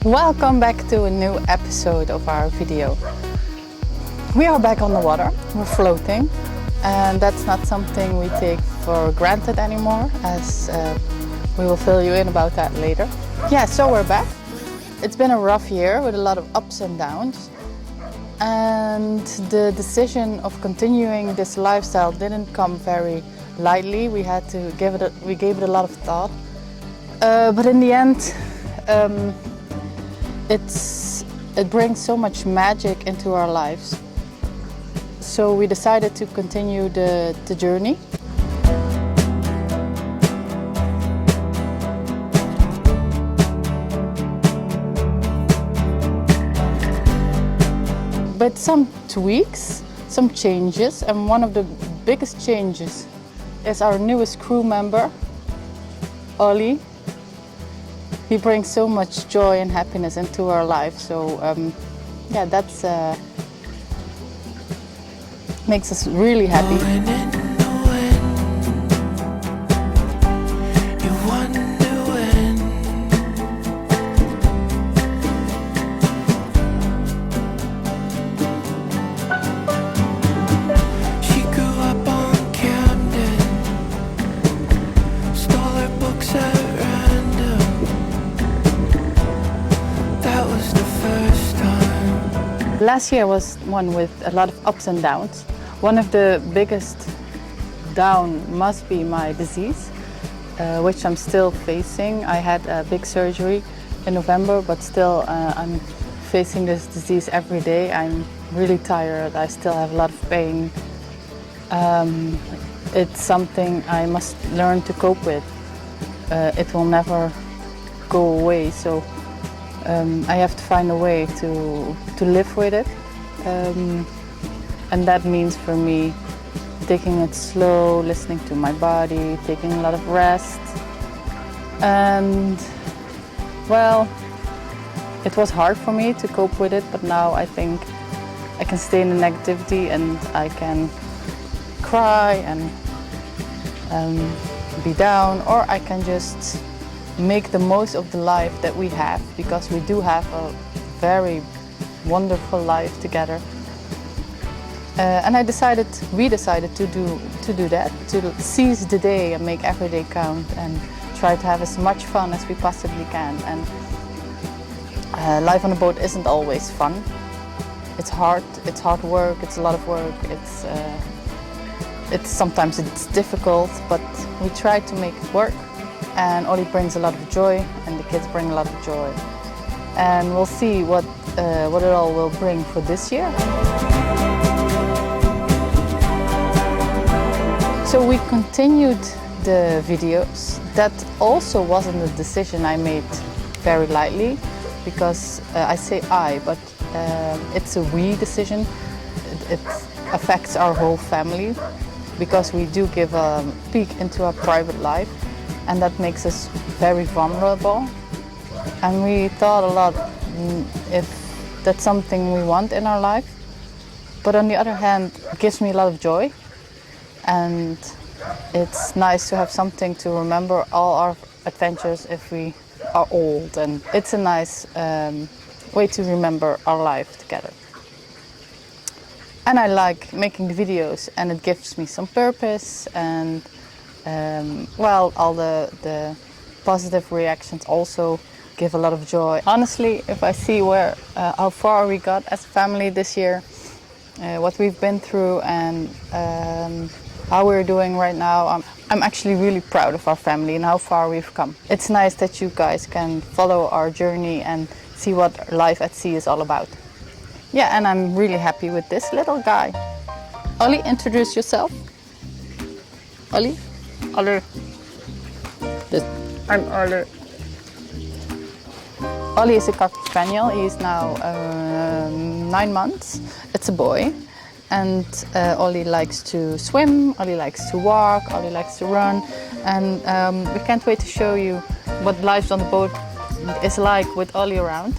Welcome back to a new episode of our video. We are back on the water, we're floating, and that's not something we take for granted anymore, as we will fill you in about that later. Yeah, so we're back. It's been a rough year with a lot of ups and downs, and the decision of continuing this lifestyle didn't come very lightly. We gave it a lot of thought, but in the end, it brings so much magic into our lives. So we decided to continue the journey. But some tweaks, some changes, and one of the biggest changes is our newest crew member, Ollie. He brings so much joy and happiness into our life. So yeah, that's makes us really happy. Last year was one with a lot of ups and downs. One of the biggest down must be my disease, which I'm still facing. I had a big surgery in November, but still I'm facing this disease every day. I'm really tired. I still have a lot of pain. It's something I must learn to cope with. It will never go away. So I have to find a way to live with it, and that means for me taking it slow, listening to my body, taking a lot of rest. And well, it was hard for me to cope with it, but now I think I can stay in the negativity and I can cry and be down, or I can just make the most of the life that we have, because we do have a very wonderful life together. And we decided to do that, to seize the day and make every day count and try to have as much fun as we possibly can. And life on a boat isn't always fun. It's hard work, it's a lot of work, sometimes it's difficult, but we try to make it work. And Ollie brings a lot of joy, and the kids bring a lot of joy. And we'll see what it all will bring for this year. So we continued the videos. That also wasn't a decision I made very lightly, because I say I, but it's a we decision. It affects our whole family, because we do give a peek into our private life. And that makes us very vulnerable. And we thought a lot if that's something we want in our life. But on the other hand, it gives me a lot of joy. And it's nice to have something to remember all our adventures if we are old. And it's a nice way to remember our life together. And I like making the videos, and it gives me some purpose. And well, all the positive reactions also give a lot of joy. Honestly, if I see how far we got as a family this year, what we've been through, and how we're doing right now, I'm actually really proud of our family and how far we've come. It's nice that you guys can follow our journey and see what life at sea is all about. Yeah, and I'm really happy with this little guy. Ollie, introduce yourself. Ollie? Ollie. I'm Ollie. Ollie is a Cocker Spaniel. He is now 9 months. It's a boy. And Ollie likes to swim, Ollie likes to walk, Ollie likes to run. And we can't wait to show you what life on the boat is like with Ollie around.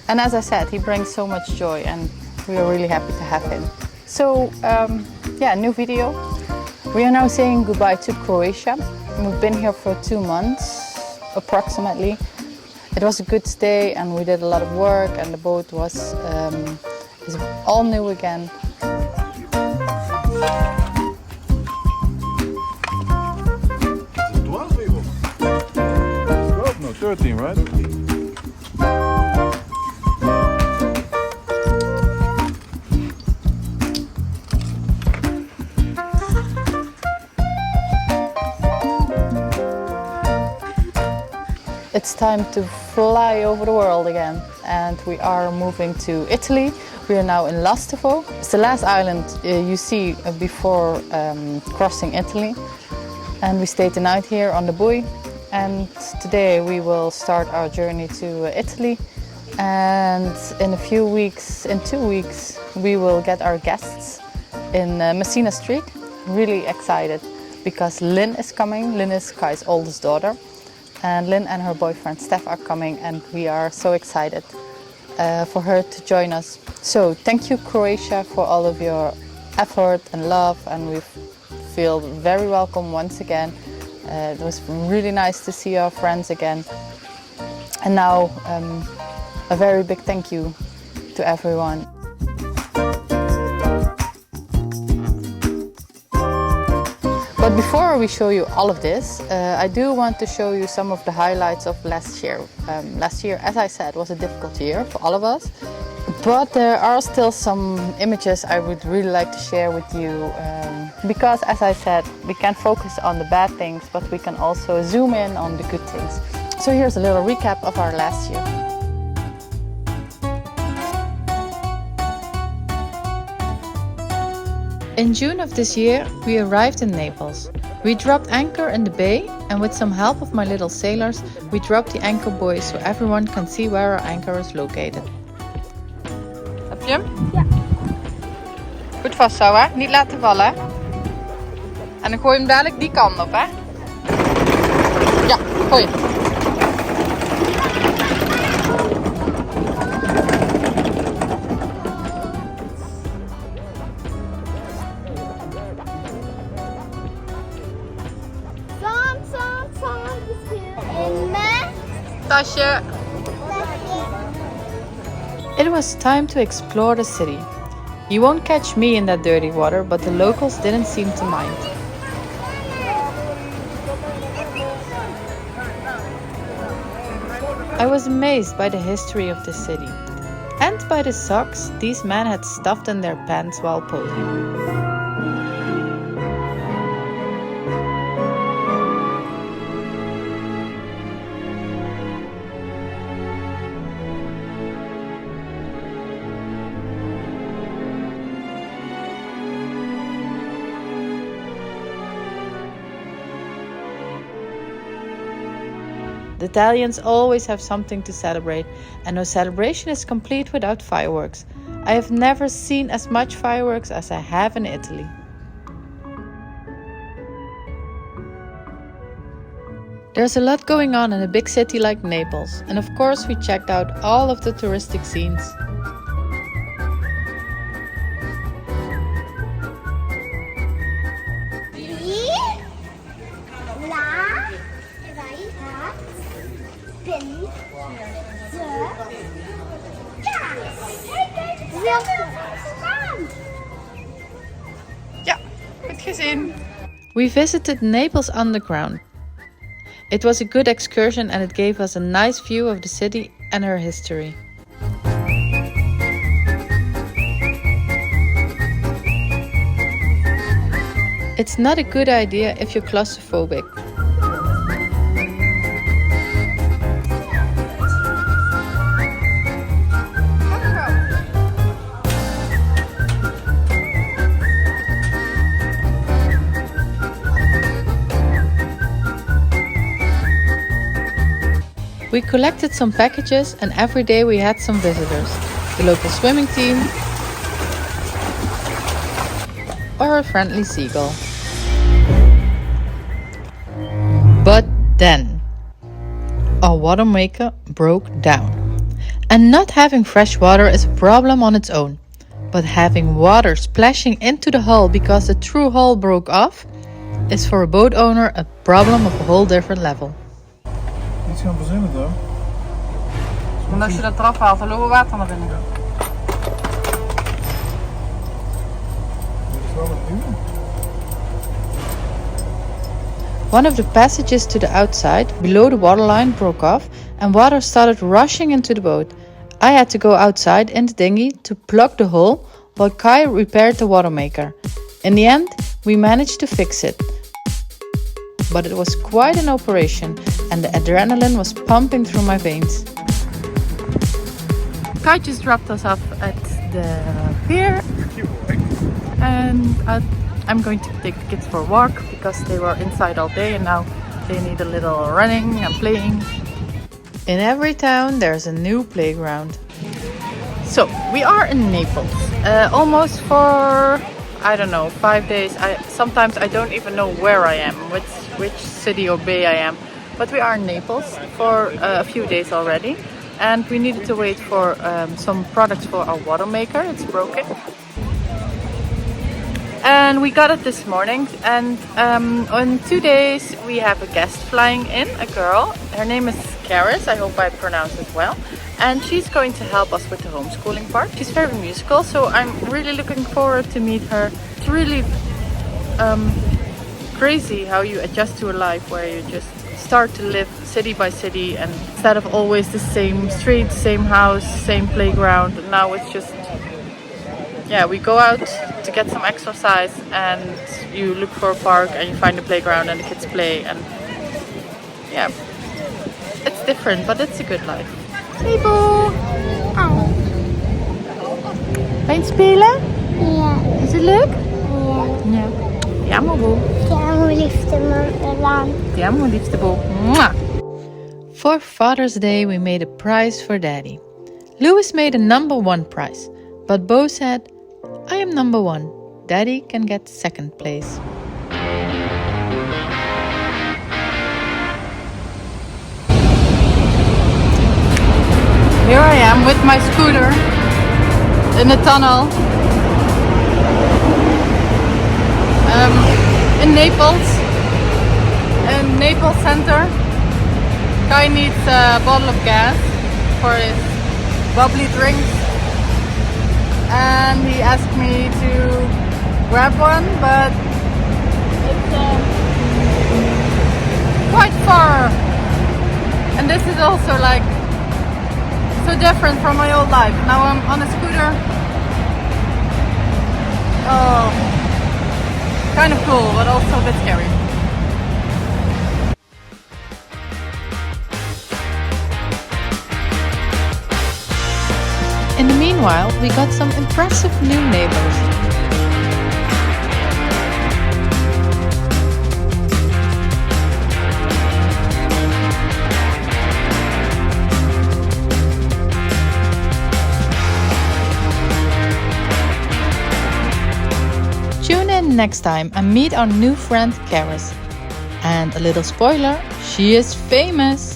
And as I said, he brings so much joy, and we are really happy to have him. So yeah, new video. We are now saying goodbye to Croatia. We've been here for 2 months, approximately. It was a good stay and we did a lot of work and the boat was is all new again. 13, right? It's time to fly over the world again and we are moving to Italy. We are now in Lastovo. It's the last island you see before crossing Italy. And we stayed the night here on the buoy. And today we will start our journey to Italy. And in 2 weeks, we will get our guests in Messina Street. Really excited because Lynn is coming. Lynn is Kai's oldest daughter. And Lynn and her boyfriend Steph are coming and we are so excited for her to join us. So thank you Croatia for all of your effort and love, and we feel very welcome once again. It was really nice to see our friends again. And now a very big thank you to everyone. But before we show you all of this, I do want to show you some of the highlights of last year. Last year, as I said, was a difficult year for all of us. But there are still some images I would really like to share with you. Because, as I said, we can focus on the bad things, but we can also zoom in on the good things. So here's a little recap of our last year. In June of this year, we arrived in Naples. We dropped anchor in the bay, and with some help of my little sailors, we dropped the anchor buoy so everyone can see where our anchor is located. Heb je hem? Ja. Goed vast zo, hè? Niet laten vallen. En dan gooi je hem dadelijk die kant op, hè? Ja, gooi. Tasje. It was time to explore the city. You won't catch me in that dirty water, but the locals didn't seem to mind. I was amazed by the history of the city and by the socks these men had stuffed in their pants while posing. The Italians always have something to celebrate, and no celebration is complete without fireworks. I have never seen as much fireworks as I have in Italy. There's a lot going on in a big city like Naples, and of course we checked out all of the touristic scenes. Ja, goed gezien. We visited Naples Underground. It was a good excursion and it gave us a nice view of the city and her history. It's not a good idea if you're claustrophobic. We collected some packages and every day we had some visitors. The local swimming team or a friendly seagull. But then our watermaker broke down. And not having fresh water is a problem on its own. But having water splashing into the hull because the true hull broke off is for a boat owner a problem of a whole different level. Iets gaan verzinnen dan. En als je dat eraf haalt, dan loopt er water naar binnen. One of the passages to the outside, below the waterline, broke off and water started rushing into the boat. I had to go outside in the dinghy to plug the hole while Kai repaired the watermaker. In the end, we managed to fix it. But it was quite an operation and the adrenaline was pumping through my veins. Kai just dropped us off at the pier and I'm going to take the kids for a walk because they were inside all day and now they need a little running and playing. In every town there's a new playground. So we are in Naples, almost for, I don't know, 5 days. Sometimes I don't even know where I am, which city or bay I am. But we are in Naples for a few days already. And we needed to wait for some products for our watermaker. It's broken. And we got it this morning, and in 2 days we have a guest flying in, a girl. Her name is Karis, I hope I pronounced it well. And she's going to help us with the homeschooling part. She's very musical, so I'm really looking forward to meet her. It's really crazy how you adjust to a life where you just start to live city by city, and instead of always the same street, same house, same playground, now it's just, yeah, we go out to get some exercise and you look for a park and you find a playground and the kids play, and yeah, it's different, but it's a good life. Hey Bo! Oh. Ben je spelen? Ja. Is het leuk? Ja. Ja. Ti amo Bo. Ti amo, liefste man. Ti amo liefste Bo. Mwah. For Father's Day we made a prize for Daddy. Louis made a #1 prize, but Bo said, I am #1. Daddy can get second place. Here I am with my scooter in the tunnel in Naples center. Kai needs a bottle of gas for his bubbly drinks. And he asked me to grab one, but it's quite far. And this is also like so different from my old life. Now I'm on a scooter. Oh, kind of cool, but also a bit scary. In the meanwhile, we got some impressive new neighbors. Tune in next time and meet our new friend Karis. And a little spoiler, she is famous!